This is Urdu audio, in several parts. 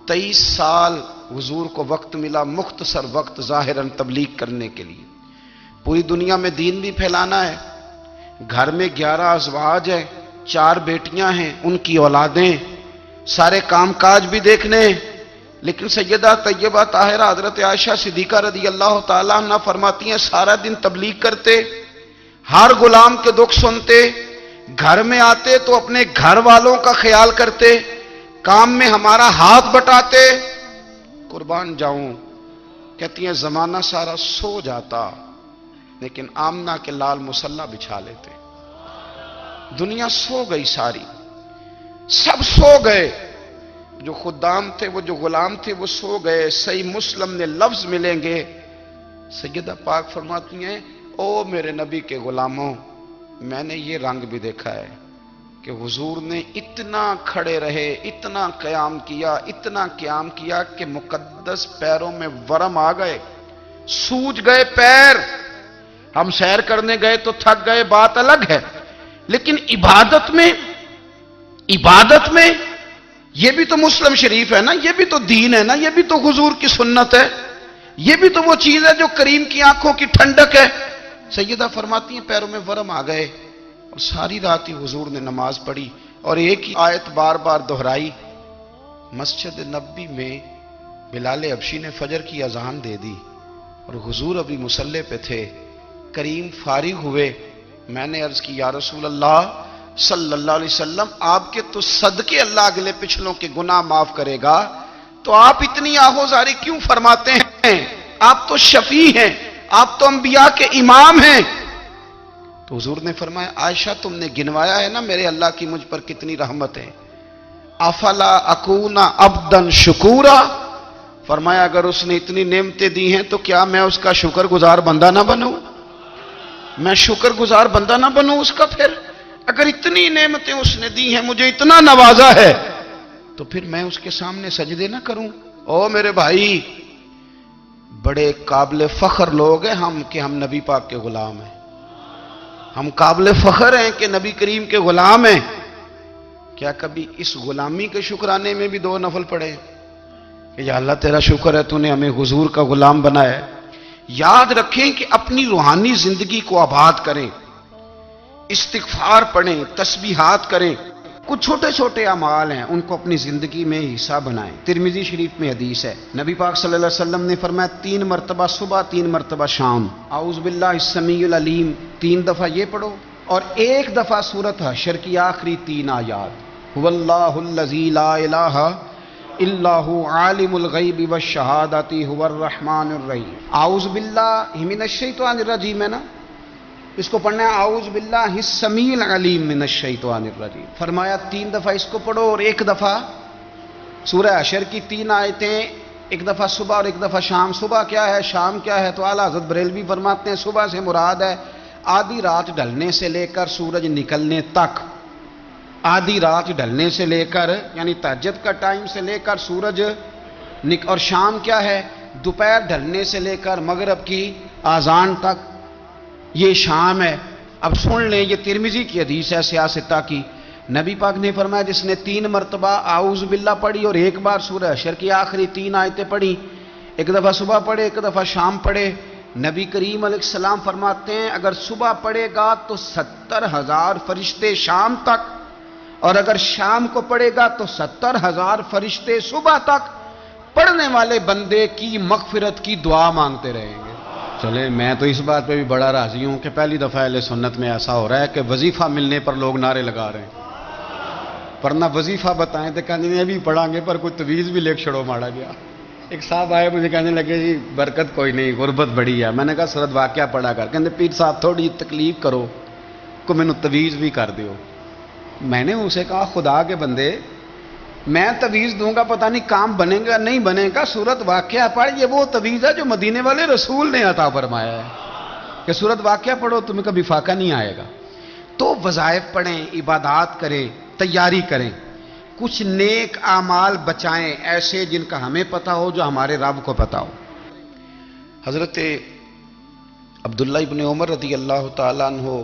23 سال حضور کو وقت ملا، مختصر وقت ظاہراً تبلیغ کرنے کے لیے، پوری دنیا میں دین بھی پھیلانا ہے۔ گھر میں 11 ازواج ہیں، 4 بیٹیاں ہیں، ان کی اولادیں، سارے کام کاج بھی دیکھنے ہیں۔ لیکن سیدہ طیبہ طاہرہ حضرت عائشہ صدیقہ رضی اللہ تعالیٰ عنہ فرماتی ہیں سارا دن تبلیغ کرتے، ہر غلام کے دکھ سنتے، گھر میں آتے تو اپنے گھر والوں کا خیال کرتے، کام میں ہمارا ہاتھ بٹاتے۔ قربان جاؤں، کہتی ہیں زمانہ سارا سو جاتا لیکن آمنہ کے لال مصلی بچھا لیتے۔ دنیا سو گئی، ساری سب سو گئے، جو خدام تھے، وہ جو غلام تھے، وہ سو گئے۔ صحیح مسلم میں لفظ ملیں گے، سیدہ پاک فرماتی ہیں او میرے نبی کے غلاموں، میں نے یہ رنگ بھی دیکھا ہے کہ حضور نے اتنا کھڑے رہے، اتنا قیام کیا، اتنا قیام کیا کہ مقدس پیروں میں ورم آ گئے، سوج گئے پیر۔ ہم سیر کرنے گئے تو تھک گئے، بات الگ ہے، لیکن عبادت میں یہ بھی تو مسلم شریف ہے نا، یہ بھی تو دین ہے نا، یہ بھی تو حضور کی سنت ہے، یہ بھی تو وہ چیز ہے جو کریم کی آنکھوں کی ٹھنڈک ہے۔ سیدہ فرماتی ہیں پیروں میں ورم آ گئے، اور ساری رات ہی حضور نے نماز پڑھی اور ایک ہی آیت بار بار دہرائی۔ مسجد نبوی میں بلال حبشی نے فجر کی اذان دے دی اور حضور ابھی مصلی پہ تھے، کریم فارغ ہوئے۔ میں نے عرض کی یا رسول اللہ صلی اللہ علیہ وسلم، آپ کے تو صدقے اللہ اگلے پچھلوں کے گناہ معاف کرے گا، تو آپ اتنی آہوزاری کیوں فرماتے ہیں؟ آپ تو شفیع ہیں، آپ تو انبیاء کے امام ہیں۔ تو حضور نے فرمایا عائشہ تم نے گنوایا ہے نا میرے اللہ کی مجھ پر کتنی رحمت ہے، افلا اکون عبدا شکورا، فرمایا اگر اس نے اتنی نعمتیں دی ہیں تو کیا میں اس کا شکر گزار بندہ نہ بنوں؟ میں شکر گزار بندہ نہ بنوں اس کا؟ پھر اگر اتنی نعمتیں اس نے دی ہیں، مجھے اتنا نوازا ہے، تو پھر میں اس کے سامنے سجدے نہ کروں؟ او میرے بھائی، بڑے قابل فخر لوگ ہیں ہم کہ ہم نبی پاک کے غلام ہیں، ہم قابل فخر ہیں کہ نبی کریم کے غلام ہیں۔ کیا کبھی اس غلامی کے شکرانے میں بھی 2 نفل پڑھے کہ یا اللہ تیرا شکر ہے تو نے ہمیں حضور کا غلام بنایا ہے؟ یاد رکھیں کہ اپنی روحانی زندگی کو آباد کریں، استغفار پڑھیں، تسبیحات کریں، کچھ چھوٹے چھوٹے اعمال ہیں ان کو اپنی زندگی میں حصہ بنائیں۔ ترمذی شریف میں حدیث ہے، نبی پاک صلی اللہ علیہ وسلم نے فرمایا 3 مرتبہ صبح، 3 مرتبہ شام اعوذ باللہ السمیع العلیم 3 دفعہ یہ پڑھو، اور 1 دفعہ سورۃ حشر کی آخری 3 آیات، هو اللہ الذی لا الہ الا هو عالم الغیب والشہادۃ هو الرحمن الرحیم۔ اعوذ باللہ من الشیطان الرجیم ہے نا، اس کو پڑھنا ہے اعوذ باللہ السمیع العلیم من الشیطان الرجیم۔ فرمایا 3 دفعہ اس کو پڑھو اور 1 دفعہ سورہ حشر کی 3 آیتیں، 1 دفعہ صبح اور 1 دفعہ شام۔ صبح کیا ہے، شام کیا ہے؟ تو اعلیٰ حضرت بریلوی فرماتے ہیں صبح سے مراد ہے آدھی رات ڈھلنے سے لے کر سورج نکلنے تک، آدھی رات ڈھلنے سے لے کر یعنی تہجد کا ٹائم سے لے کر سورج اور شام کیا ہے، دوپہر ڈھلنے سے لے کر مغرب کی اذان تک، یہ شام ہے۔ اب سن لیں، یہ ترمذی کی حدیث ہے سیاستہ کی، نبی پاک نے فرمایا جس نے 3 مرتبہ اعوذ باللہ پڑھی اور 1 بار سورہ حشر کی آخری 3 آیتیں پڑھی، 1 دفعہ صبح پڑھے، 1 دفعہ شام پڑھے، نبی کریم علیہ السلام فرماتے ہیں اگر صبح پڑھے گا تو 70,000 فرشتے شام تک، اور اگر شام کو پڑھے گا تو 70,000 فرشتے صبح تک پڑھنے والے بندے کی مغفرت کی دعا مانگتے رہیں گے۔ چلے میں تو اس بات پہ بھی بڑا راضی ہوں کہ پہلی دفعہ اہل سنت میں ایسا ہو رہا ہے کہ وظیفہ ملنے پر لوگ نعرے لگا رہے ہیں، ورنہ وظیفہ بتائیں تو کہنے ابھی پڑھیں گے پر کوئی تویز بھی لکھ چھڑو ماڑا گیا۔ ایک صاحب آئے مجھے کہنے لگے جی برکت کوئی نہیں، غربت بڑی ہے۔ میں نے کہا سورۃ واقعہ پڑھا کر، کہتے پیر صاحب تھوڑی تکلیف کرو کو مینوں تویز بھی کر دیو۔ میں نے اسے کہا خدا کے بندے میں تویز دوں گا پتہ نہیں کام بنے گا نہیں بنے گا، سورۃ واقعہ پڑھ، یہ وہ تویز ہے جو مدینے والے رسول نے عطا فرمایا ہے کہ سورۃ واقعہ پڑھو تمہیں کبھی فاقہ نہیں آئے گا۔ تو وظائف پڑھیں، عبادات کریں، تیاری کریں، کچھ نیک اعمال بچائیں ایسے جن کا ہمیں پتہ ہو، جو ہمارے رب کو پتہ ہو۔ حضرت عبداللہ ابن عمر رضی اللہ تعالیٰ عنہ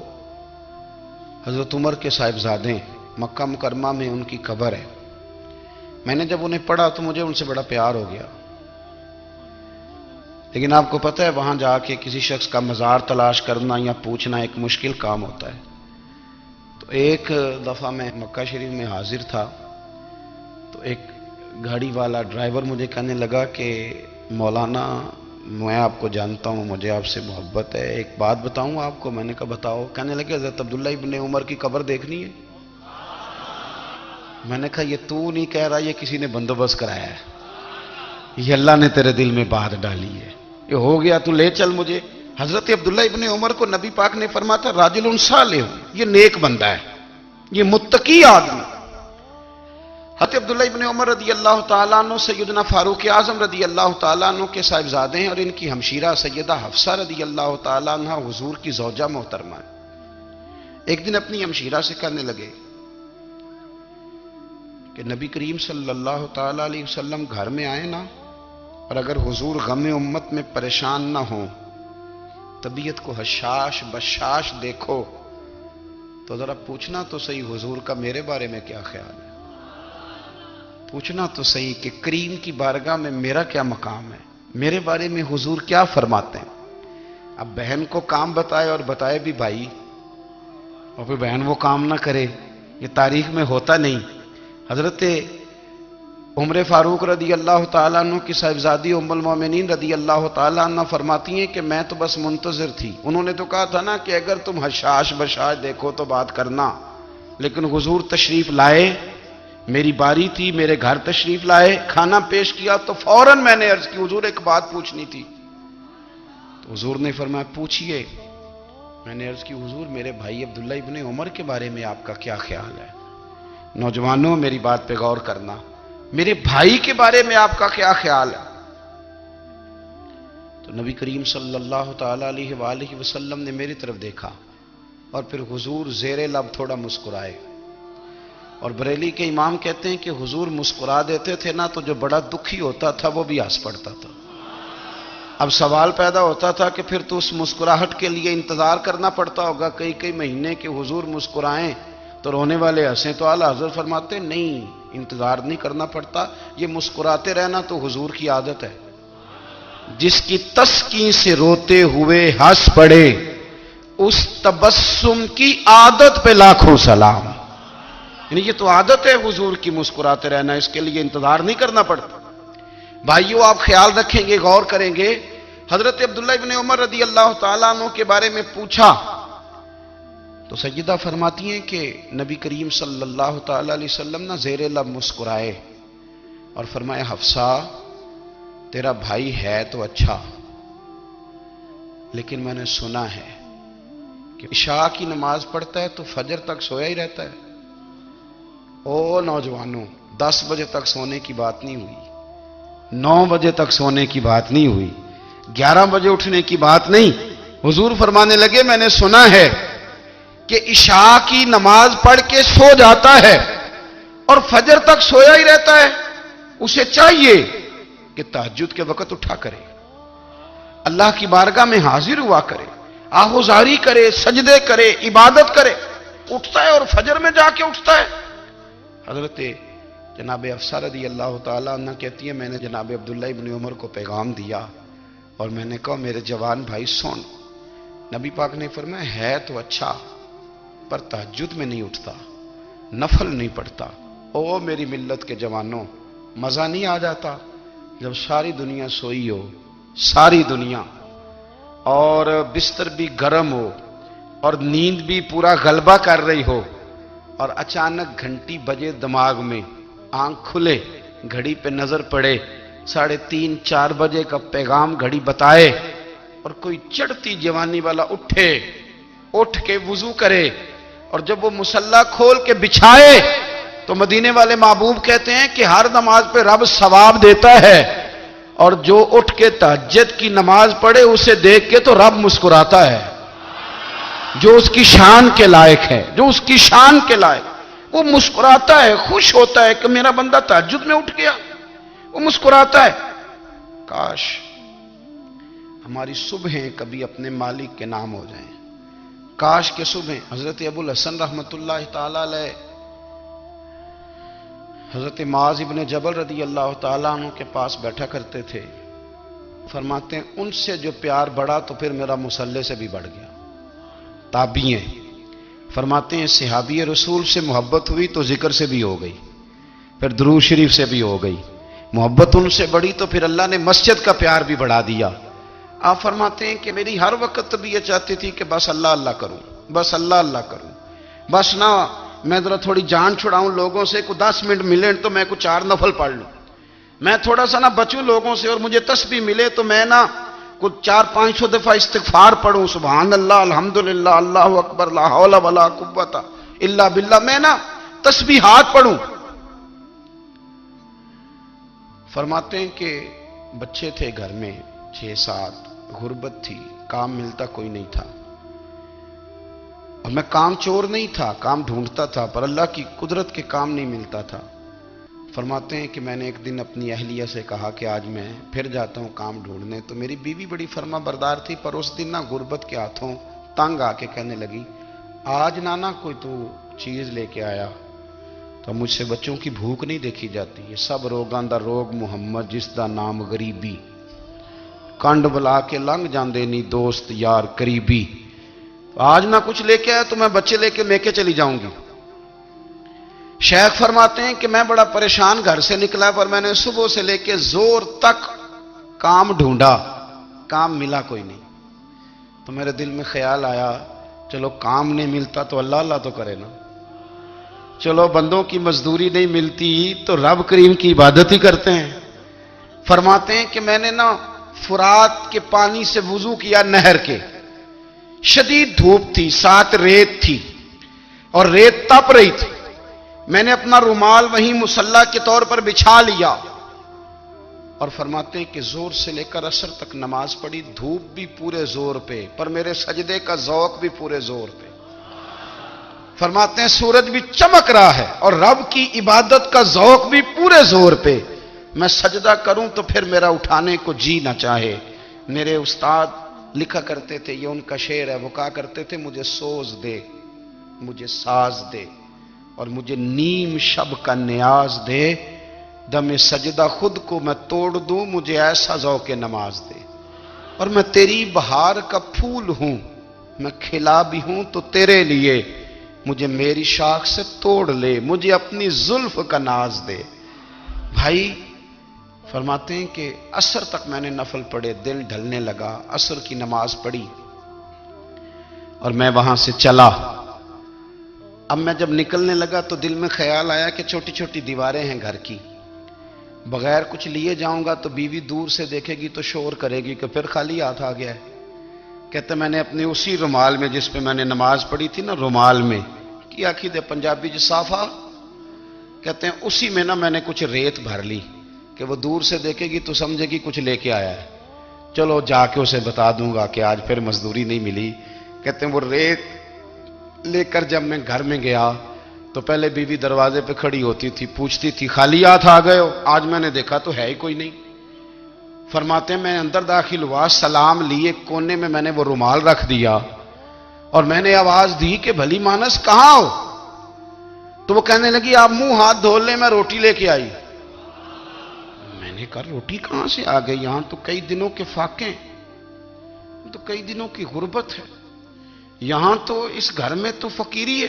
حضرت عمر کے صاحبزادے، مکہ مکرمہ میں ان کی قبر ہے۔ میں نے جب انہیں پڑھا تو مجھے ان سے بڑا پیار ہو گیا، لیکن آپ کو پتہ ہے وہاں جا کے کسی شخص کا مزار تلاش کرنا یا پوچھنا ایک مشکل کام ہوتا ہے۔ تو ایک دفعہ میں مکہ شریف میں حاضر تھا، تو ایک گاڑی والا ڈرائیور مجھے کہنے لگا کہ مولانا میں آپ کو جانتا ہوں، مجھے آپ سے محبت ہے، ایک بات بتاؤں آپ کو؟ میں نے کہا بتاؤ۔ کہنے لگے حضرت عبداللہ ابن عمر کی قبر دیکھنی ہے۔ میں نے کہا یہ تو نہیں کہہ رہا، یہ کسی نے بندوبست کرایا ہے، یہ اللہ نے تیرے دل میں بات ڈالی ہے، یہ ہو گیا تو لے چل مجھے۔ حضرت عبداللہ ابن عمر کو نبی پاک نے فرمایا تھا راجل صالح، یہ نیک بندہ ہے، یہ متقی آدمی۔ حضرت عبداللہ ابن عمر رضی اللہ تعالیٰ عنہ سیدنا فاروق اعظم رضی اللہ تعالیٰ عنہ کے صاحبزادے ہیں، اور ان کی ہمشیرہ سیدہ حفصہ رضی اللہ تعالیٰ عنہ حضور کی زوجہ محترمہ ہے۔ ایک دن اپنی ہمشیرہ سے کہنے لگے کہ نبی کریم صلی اللہ تعالیٰ علیہ وسلم گھر میں آئے نا، اور اگر حضور غم امت میں پریشان نہ ہوں، طبیعت کو حشاش بشاش دیکھو، تو ذرا پوچھنا تو صحیح حضور کا میرے بارے میں کیا خیال ہے، پوچھنا تو صحیح کہ کریم کی بارگاہ میں میرا کیا مقام ہے، میرے بارے میں حضور کیا فرماتے ہیں۔ اب بہن کو کام بتائے، اور بتائے بھی بھائی، اور پھر بہن وہ کام نہ کرے، یہ تاریخ میں ہوتا نہیں۔ حضرت عمر فاروق رضی اللہ تعالیٰ عنہ کی صاحبزادی ام المومنین رضی اللہ تعالیٰ عنہ فرماتی ہیں کہ میں تو بس منتظر تھی، انہوں نے تو کہا تھا نا کہ اگر تم حشاش بشاش دیکھو تو بات کرنا، لیکن حضور تشریف لائے، میری باری تھی، میرے گھر تشریف لائے، کھانا پیش کیا تو فوراً میں نے عرض کی حضور ایک بات پوچھنی تھی۔ تو حضور نے فرمایا پوچھئے۔ میں نے عرض کی حضور میرے بھائی عبداللہ ابن عمر کے بارے میں آپ کا کیا خیال ہے؟ نوجوانوں میری بات پہ غور کرنا، میرے بھائی کے بارے میں آپ کا کیا خیال ہے؟ تو نبی کریم صلی اللہ تعالیٰ علیہ وآلہ وسلم نے میری طرف دیکھا، اور پھر حضور زیر لب تھوڑا مسکرائے، اور بریلی کے امام کہتے ہیں کہ حضور مسکرا دیتے تھے نا تو جو بڑا دکھی ہوتا تھا وہ بھی ہنس پڑتا تھا۔ اب سوال پیدا ہوتا تھا کہ پھر تو اس مسکراہٹ کے لیے انتظار کرنا پڑتا ہوگا کئی کئی مہینے کہ حضور مسکرائیں تو رونے والے ہنسیں، تو اعلیٰ حضرت فرماتے نہیں، انتظار نہیں کرنا پڑتا، یہ مسکراتے رہنا تو حضور کی عادت ہے۔ جس کی تسکین سے روتے ہوئے ہنس پڑے، اس تبسم کی عادت پہ لاکھوں سلام۔ یعنی یہ تو عادت ہے حضور کی مسکراتے رہنا، اس کے لیے انتظار نہیں کرنا پڑتا۔ بھائیو آپ خیال رکھیں گے، غور کریں گے، حضرت عبداللہ ابن عمر رضی اللہ تعالیٰ عنہ کے بارے میں پوچھا تو سیدہ فرماتی ہیں کہ نبی کریم صلی اللہ تعالیٰ علیہ وسلم نہ زیر لب مسکرائے اور فرمایا حفصہ تیرا بھائی ہے تو اچھا، لیکن میں نے سنا ہے کہ عشاء کی نماز پڑھتا ہے تو فجر تک سویا ہی رہتا ہے۔ او نوجوانوں، 10 بجے تک سونے کی بات نہیں ہوئی، 9 بجے تک سونے کی بات نہیں ہوئی، 11 بجے اٹھنے کی بات نہیں۔ حضور فرمانے لگے میں نے سنا ہے کہ عشاء کی نماز پڑھ کے سو جاتا ہے اور فجر تک سویا ہی رہتا ہے، اسے چاہیے کہ تہجد کے وقت اٹھا کرے، اللہ کی بارگاہ میں حاضر ہوا کرے، آہوزاری کرے، سجدے کرے، عبادت کرے، اٹھتا ہے اور فجر میں جا کے اٹھتا ہے۔ حضرت جناب حفصہ رضی اللہ تعالیٰ عنہ کہتی ہے میں نے جناب عبداللہ ابن عمر کو پیغام دیا اور میں نے کہا میرے جوان بھائی سن، نبی پاک نے فرمایا ہے تو اچھا پر تہجد میں نہیں اٹھتا، نفل نہیں پڑھتا۔ او میری ملت کے جوانوں، مزہ نہیں آ جاتا جب ساری دنیا سوئی ہو، ساری دنیا، اور بستر بھی گرم ہو اور نیند بھی پورا غلبہ کر رہی ہو، اور اچانک گھنٹی بجے دماغ میں، آنکھ کھلے، گھڑی پہ نظر پڑے، 3:30 4 بجے کا پیغام گھڑی بتائے، اور کوئی چڑھتی جوانی والا اٹھ کے وضو کرے، اور جب وہ مصلی کھول کے بچھائے تو مدینے والے محبوب کہتے ہیں کہ ہر نماز پہ رب ثواب دیتا ہے، اور جو اٹھ کے تہجد کی نماز پڑھے اسے دیکھ کے تو رب مسکراتا ہے، جو اس کی شان کے لائق ہے، جو اس کی شان کے لائق، وہ مسکراتا ہے، خوش ہوتا ہے کہ میرا بندہ تہجد میں اٹھ گیا، وہ مسکراتا ہے۔ کاش ہماری صبحیں کبھی اپنے مالک کے نام ہو جائیں، کاش کے صبح حضرت ابو الحسن رحمت اللہ تعالی علیہ حضرت معاذ ابن جبل رضی اللہ تعالیٰ عنہ کے پاس بیٹھا کرتے تھے. فرماتے ہیں ان سے جو پیار بڑھا تو پھر میرا مصلی سے بھی بڑھ گیا. تابعی ہیں. فرماتے ہیں صحابی رسول سے محبت ہوئی تو ذکر سے بھی ہو گئی, پھر درود شریف سے بھی ہو گئی. محبت ان سے بڑھی تو پھر اللہ نے مسجد کا پیار بھی بڑھا دیا. آپ فرماتے ہیں کہ میری ہر وقت بھی یہ چاہتی تھی کہ بس اللہ اللہ کروں, بس اللہ اللہ کروں, بس نہ میں ذرا تھوڑی جان چھڑاؤں لوگوں سے, کو 10 منٹ ملے تو میں کچھ 4 نفل پڑھ لوں, میں تھوڑا سا نہ بچوں لوگوں سے, اور مجھے تسبیح ملے تو میں نہ کچھ 400-500 دفعہ استغفار پڑھوں, سبحان اللہ, الحمدللہ, اللہ اکبر, لا حول ولا قوت الا باللہ, میں نہ تسبیحات پڑھوں. فرماتے ہیں کہ بچے تھے گھر میں 6-7, غربت تھی, کام ملتا کوئی نہیں تھا, اور میں کام چور نہیں تھا, کام ڈھونڈتا تھا, پر اللہ کی قدرت کے کام نہیں ملتا تھا. فرماتے ہیں کہ میں نے ایک دن اپنی اہلیہ سے کہا کہ آج میں پھر جاتا ہوں کام ڈھونڈنے. تو میری بیوی بڑی فرما بردار تھی, پر اس دن نہ غربت کے ہاتھوں تنگ آ کے کہنے لگی, آج نانا کوئی تو چیز لے کے آیا, تو مجھ سے بچوں کی بھوک نہیں دیکھی جاتی. یہ سب روگاں دا روگ محمد جس دا نام غریبی, کنڈ بلا کے لنگ جاندے نہیں دوست یار قریبی. آج نہ کچھ لے کے آیا تو میں بچے لے کے میکے چلی جاؤں گی. شیخ فرماتے ہیں کہ میں بڑا پریشان گھر سے نکلا, پر میں نے صبح سے لے کے زور تک کام ڈھونڈا, کام ملا کوئی نہیں. تو میرے دل میں خیال آیا, چلو کام نہیں ملتا تو اللہ اللہ تو کرے نا, چلو بندوں کی مزدوری نہیں ملتی تو رب کریم کی عبادت ہی کرتے ہیں. فرماتے ہیں کہ میں نے نا فرات کے پانی سے وضو کیا, نہر کے, شدید دھوپ تھی, ساتھ ریت تھی, اور ریت تپ رہی تھی. میں نے اپنا رومال وہیں مصلی کے طور پر بچھا لیا, اور فرماتے ہیں کہ زور سے لے کر عصر تک نماز پڑھی, دھوپ بھی پورے زور پہ, پر میرے سجدے کا ذوق بھی پورے زور پہ. فرماتے ہیں سورج بھی چمک رہا ہے, اور رب کی عبادت کا ذوق بھی پورے زور پہ. میں سجدہ کروں تو پھر میرا اٹھانے کو جی نہ چاہے. میرے استاد لکھا کرتے تھے, یہ ان کا شعر ہے, وہ کہا کرتے تھے مجھے سوز دے, مجھے ساز دے, اور مجھے نیم شب کا نیاز دے, دم سجدہ خود کو میں توڑ دوں, مجھے ایسا ذوق نماز دے. اور میں تیری بہار کا پھول ہوں, میں کھلا بھی ہوں تو تیرے لیے, مجھے میری شاخ سے توڑ لے, مجھے اپنی زلف کا ناز دے. بھائی فرماتے ہیں کہ عصر تک میں نے نفل پڑھے, دل ڈھلنے لگا, عصر کی نماز پڑھی اور میں وہاں سے چلا. اب میں جب نکلنے لگا تو دل میں خیال آیا کہ چھوٹی چھوٹی دیواریں ہیں گھر کی, بغیر کچھ لیے جاؤں گا تو بیوی دور سے دیکھے گی تو شور کرے گی کہ پھر خالی ہاتھ آ گیا ہے. کہتے میں نے اپنے اسی رومال میں جس پہ میں نے نماز پڑھی تھی نا, رومال میں کی آخی دے پنجابی جو صافہ کہتے ہیں, اسی میں نا میں نے کچھ ریت بھر لی کہ وہ دور سے دیکھے گی تو سمجھے گی کچھ لے کے آیا ہے, چلو جا کے اسے بتا دوں گا کہ آج پھر مزدوری نہیں ملی. کہتے ہیں وہ ریت لے کر جب میں گھر میں گیا تو پہلے بیوی دروازے پہ کھڑی ہوتی تھی, پوچھتی تھی خالی ہاتھ آ گئے ہو, آج میں نے دیکھا تو ہے ہی کوئی نہیں. فرماتے ہیں میں اندر داخل ہوا, سلام لیے, کونے میں میں نے وہ رومال رکھ دیا, اور میں نے آواز دی کہ بھلی مانس کہاں ہو. تو وہ کہنے لگی آپ منہ ہاتھ دھو لیں, میں روٹی لے کے آئی. میں نے کہا روٹی کہاں سے آ گئی, یہاں تو کئی دنوں کے فاقے, تو کئی دنوں کی غربت ہے, یہاں تو اس گھر میں تو فقیری ہے.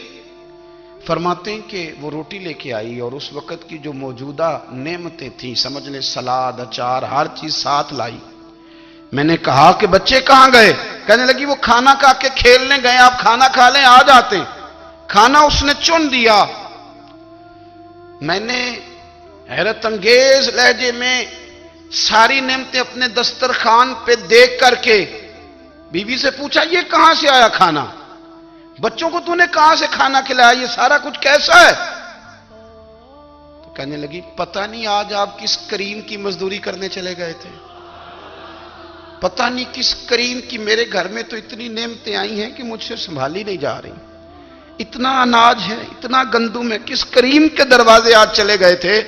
فرماتے ہیں کہ وہ روٹی لے کے آئی, اور اس وقت کی جو موجودہ نعمتیں تھیں, سمجھ لیں سلاد, اچار, ہر چیز ساتھ لائی. میں نے کہا کہ بچے کہاں گئے, کہنے لگی وہ کھانا کھا کے کھیلنے گئے, آپ کھانا کھا لیں آ جاتے. کھانا اس نے چن دیا. میں نے حیرت انگیز لہجے میں ساری نعمتیں اپنے دسترخوان پہ دیکھ کر کے بیوی سے پوچھا یہ کہاں سے آیا کھانا, بچوں کو تو نے کہاں سے کھانا کھلایا, یہ سارا کچھ کیسا ہے. تو کہنے لگی پتہ نہیں آج آپ کس کریم کی مزدوری کرنے چلے گئے تھے, پتہ نہیں کس کریم کی, میرے گھر میں تو اتنی نعمتیں آئی ہیں کہ مجھ سے سنبھالی نہیں جا رہی, اتنا اناج ہے, اتنا گندم ہے, کس کریم کے دروازے آج چلے گئے تھے.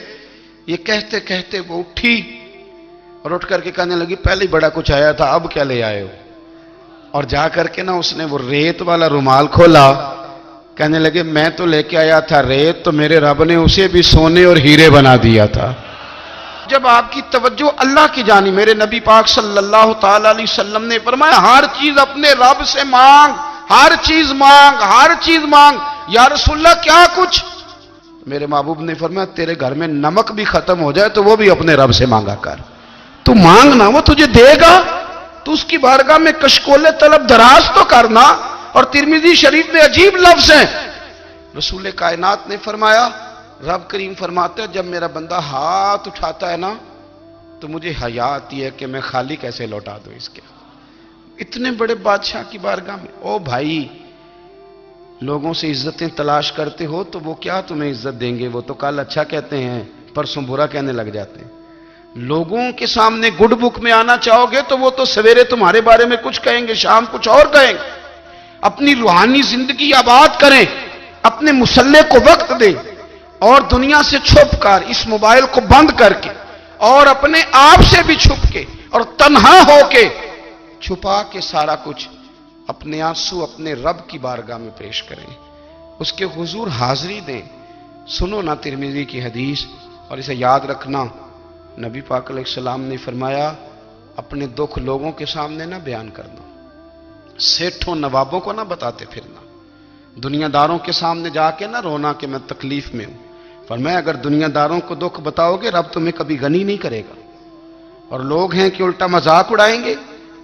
یہ کہتے کہتے وہ اٹھی اور اٹھ کر کے کہنے لگی پہلے بڑا کچھ آیا تھا, اب کیا لے آئے ہو. اور جا کر کے نا اس نے وہ ریت والا رومال کھولا کہنے لگے میں تو لے کے آیا تھا ریت، تو میرے رب نے اسے بھی سونے اور ہیرے بنا دیا تھا۔ جب آپ کی توجہ اللہ کی جانب، میرے نبی پاک صلی اللہ تعالی علیہ وسلم نے فرمایا ہر چیز اپنے رب سے مانگ، ہر چیز مانگ، ہر چیز مانگ۔ یا رسول اللہ کیا کچھ؟ میرے محبوب نے فرمایا تیرے گھر میں نمک بھی ختم ہو جائے تو وہ بھی اپنے رب سے مانگا کر، تو مانگنا وہ تجھے دے گا، تو اس کی بارگاہ میں کشکول طلب دراز تو کرنا۔ اور ترمذی شریف میں عجیب لفظ ہیں، رسول کائنات نے فرمایا، رب کریم فرماتا ہے جب میرا بندہ ہاتھ اٹھاتا ہے نا تو مجھے حیا آتی ہے کہ میں خالی کیسے لوٹا دوں اس کے۔ اتنے بڑے بادشاہ کی بارگاہ میں، او بھائی لوگوں سے عزتیں تلاش کرتے ہو تو وہ کیا تمہیں عزت دیں گے؟ وہ تو کل اچھا کہتے ہیں پرسوں برا کہنے لگ جاتے ہیں۔ لوگوں کے سامنے گڈ بک میں آنا چاہو گے تو وہ تو سویرے تمہارے بارے میں کچھ کہیں گے، شام کچھ اور کہیں گے۔ اپنی روحانی زندگی آباد کریں، اپنے مسلح کو وقت دیں، اور دنیا سے چھپ کر اس موبائل کو بند کر کے اور اپنے آپ سے بھی چھپ کے اور تنہا ہو کے چھپا کے سارا کچھ اپنے آنسو اپنے رب کی بارگاہ میں پیش کریں، اس کے حضور حاضری دیں۔ سنو نا ترمذی کی حدیث، اور اسے یاد رکھنا، نبی پاک علیہ السلام نے فرمایا اپنے دکھ لوگوں کے سامنے نہ بیان کرنا، سیٹھوں نوابوں کو نہ بتاتے پھرنا، دنیا داروں کے سامنے جا کے نہ رونا کہ میں تکلیف میں ہوں۔ فرمایا اگر دنیا داروں کو دکھ بتاؤ گے رب تمہیں کبھی غنی نہیں کرے گا، اور لوگ ہیں کہ الٹا مذاق اڑائیں گے۔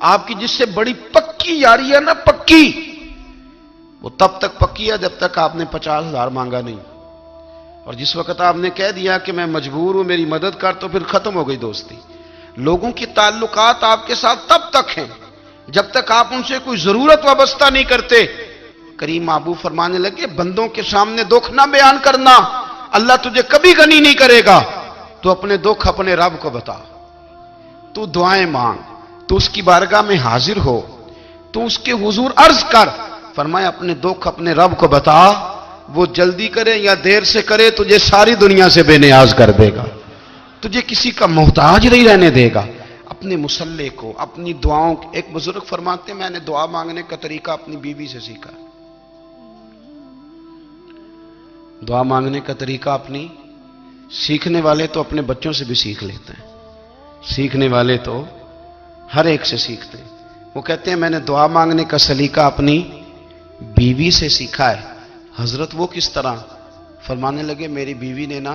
آپ کی جس سے بڑی پکی یاری ہے نا، پکی، وہ تب تک پکی ہے جب تک آپ نے 50,000 مانگا نہیں، اور جس وقت آپ نے کہہ دیا کہ میں مجبور ہوں میری مدد کر تو پھر ختم ہو گئی دوستی۔ لوگوں کے تعلقات آپ کے ساتھ تب تک ہیں جب تک آپ ان سے کوئی ضرورت وابستہ نہیں کرتے۔ کریم محبوب فرمانے لگے بندوں کے سامنے دکھ نہ بیان کرنا، اللہ تجھے کبھی غنی نہیں کرے گا۔ تو اپنے دکھ اپنے رب کو بتا، تو دعائیں مانگ، تو اس کی بارگاہ میں حاضر ہو، تو اس کے حضور عرض کر۔ فرمایا اپنے دکھ اپنے رب کو بتا، وہ جلدی کرے یا دیر سے کرے تجھے ساری دنیا سے بے نیاز کر دے گا، تجھے کسی کا محتاج نہیں رہنے دے گا۔ اپنے مسلح کو، اپنی دعاؤں، ایک بزرگ فرماتے ہیں میں نے دعا مانگنے کا طریقہ اپنی بیوی سے سیکھا۔ دعا مانگنے کا طریقہ اپنی، سیکھنے والے تو اپنے بچوں سے بھی سیکھ لیتے ہیں، سیکھنے والے تو ہر ایک سے سیکھتے ہیں۔ وہ کہتے ہیں میں نے دعا مانگنے کا سلیقہ اپنی بیوی سے سیکھا ہے۔ حضرت وہ کس طرح؟ فرمانے لگے میری بیوی نے نا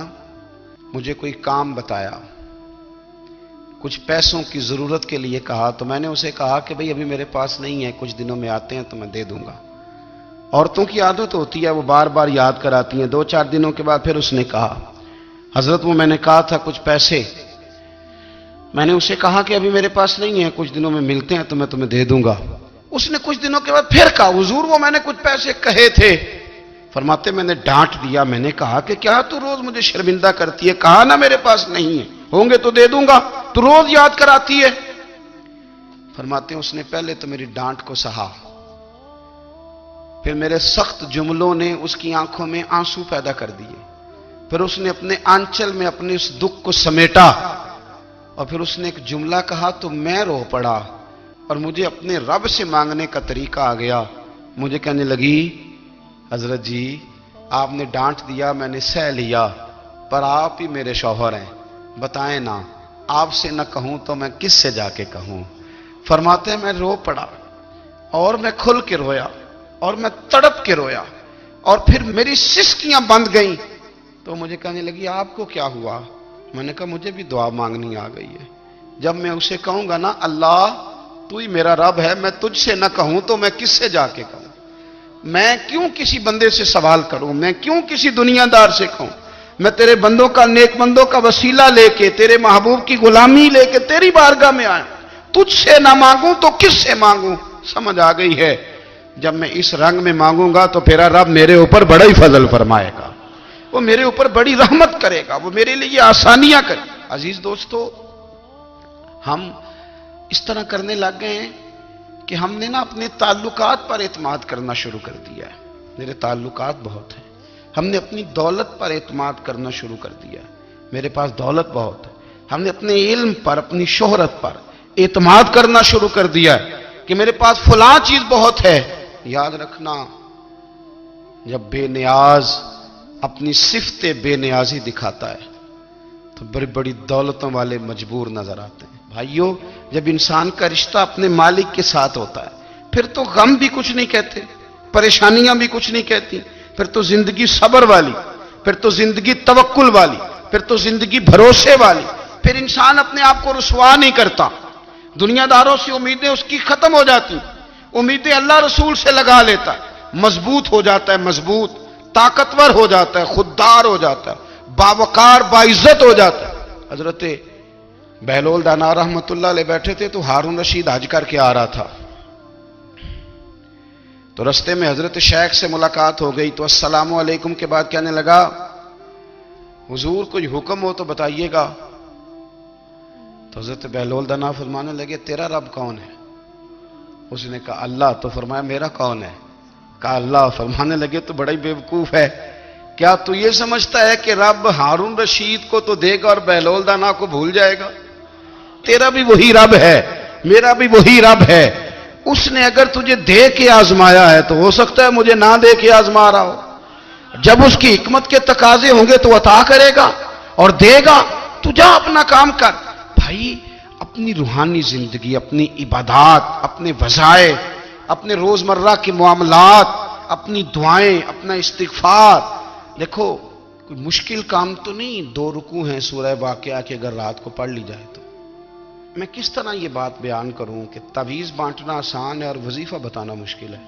مجھے کوئی کام بتایا، کچھ پیسوں کی ضرورت کے لیے کہا، تو میں نے اسے کہا کہ بھئی ابھی میرے پاس نہیں ہے، کچھ دنوں میں آتے ہیں تو میں دے دوں گا۔ عورتوں کی عادت ہوتی ہے وہ بار بار یاد کراتی ہیں، 2-4 دنوں کے بعد پھر اس نے کہا حضرت وہ میں نے کہا تھا کچھ پیسے، میں نے اسے کہا کہ ابھی میرے پاس نہیں ہے، کچھ دنوں میں ملتے ہیں تو میں تمہیں دے دوں گا۔ اس نے کچھ دنوں کے بعد پھر کہا حضور وہ میں نے کچھ پیسے کہے تھے۔ فرماتے میں نے ڈانٹ دیا، میں نے کہا کہ کیا تو روز مجھے شرمندہ کرتی ہے، کہا نا میرے پاس نہیں ہے، ہوں گے تو دے دوں گا، تو روز یاد کراتی ہے۔ فرماتے ہیں اس نے پہلے تو میری ڈانٹ کو سہا، پھر میرے سخت جملوں نے اس کی آنکھوں میں آنسو پیدا کر دیے، پھر اس نے اپنے آنچل میں اپنے اس دکھ کو سمیٹا، اور پھر اس نے ایک جملہ کہا تو میں رو پڑا، اور مجھے اپنے رب سے مانگنے کا طریقہ آ گیا۔ مجھے کہنے لگی حضرت جی آپ نے ڈانٹ دیا میں نے سہ لیا، پر آپ ہی میرے شوہر ہیں، بتائیں نا آپ سے نہ کہوں تو میں کس سے جا کے کہوں۔ فرماتے ہیں میں رو پڑا، اور میں کھل کے رویا، اور میں تڑپ کے رویا، اور پھر میری سسکیاں بند گئیں۔ تو مجھے کہنے لگی آپ کو کیا ہوا؟ میں نے کہا مجھے بھی دعا مانگنی آ گئی ہے، جب میں اسے کہوں گا نا اللہ تو ہی میرا رب ہے، میں تجھ سے نہ کہوں تو میں کس سے جا کے کہوں؟ میں کیوں کسی بندے سے سوال کروں؟ میں کیوں کسی دنیا دار سے کہوں؟ میں تیرے بندوں کا، نیک بندوں کا وسیلہ لے کے، تیرے محبوب کی غلامی لے کے تیری بارگاہ میں آیا، تجھ سے نہ مانگوں تو کس سے مانگوں؟ سمجھ آ گئی ہے جب میں اس رنگ میں مانگوں گا تو پھر رب میرے اوپر بڑا ہی فضل فرمائے گا، وہ میرے اوپر بڑی رحمت کرے گا، وہ میرے لیے آسانیاں کرے۔ عزیز دوستو ہم اس طرح کرنے لگ گئے ہیں کہ ہم نے نا اپنے تعلقات پر اعتماد کرنا شروع کر دیا ہے۔ میرے تعلقات بہت ہیں، ہم نے اپنی دولت پر اعتماد کرنا شروع کر دیا ہے، میرے پاس دولت بہت ہے۔ ہم نے اپنے علم پر، اپنی شہرت پر اعتماد کرنا شروع کر دیا ہے کہ میرے پاس فلاں چیز بہت ہے۔ یاد رکھنا جب بے نیاز اپنی صفت بے نیازی دکھاتا ہے تو بڑی بڑی دولتوں والے مجبور نظر آتے ہیں۔ بھائیو، جب انسان کا رشتہ اپنے مالک کے ساتھ ہوتا ہے پھر تو غم بھی کچھ نہیں کہتے، پریشانیاں بھی کچھ نہیں کہتی، پھر تو زندگی صبر والی، پھر تو زندگی توکل والی، پھر تو زندگی بھروسے والی، پھر انسان اپنے آپ کو رسوا نہیں کرتا، دنیا داروں سے امیدیں اس کی ختم ہو جاتی، امیدیں اللہ رسول سے لگا لیتا ہے، مضبوط ہو جاتا ہے، مضبوط، طاقتور ہو جاتا ہے، خوددار ہو جاتا ہے، باوقار باعزت ہو جاتا ہے۔ حضرت بہلول دانا رحمت اللہ علیہ بیٹھے تھے تو ہارون رشید حج کر کے آ رہا تھا، تو رستے میں حضرت شیخ سے ملاقات ہو گئی تو السلام علیکم کے بعد کہنے لگا حضور کوئی حکم ہو تو بتائیے گا۔ تو حضرت بہلول دانا فرمانے لگے تیرا رب کون ہے؟ اس نے کہا اللہ۔ تو فرمایا میرا کون ہے؟ کہا اللہ۔ فرمانے لگے تو بڑا ہی بیوقوف ہے، کیا تو یہ سمجھتا ہے کہ رب ہارون رشید کو تو دے گا اور بہلول دانا کو بھول جائے گا؟ تیرا بھی وہی رب ہے، میرا بھی وہی رب ہے، اس نے اگر تجھے دے کے آزمایا ہے تو ہو سکتا ہے مجھے نہ دے کے آزما رہا ہو، جب اس کی حکمت کے تقاضے ہوں گے تو عطا کرے گا اور دے گا، تو جا اپنا کام کر۔ بھائی، اپنی روحانی زندگی، اپنی عبادات، اپنے وظائف، اپنے روزمرہ کے معاملات، اپنی دعائیں، اپنا استغفار، دیکھو کوئی مشکل کام تو نہیں، 2 رکوع ہیں سورہ واقعہ کے، اگر رات کو پڑھ لی جائے تو۔ میں کس طرح یہ بات بیان کروں کہ تعویذ بانٹنا آسان ہے اور وظیفہ بتانا مشکل ہے؟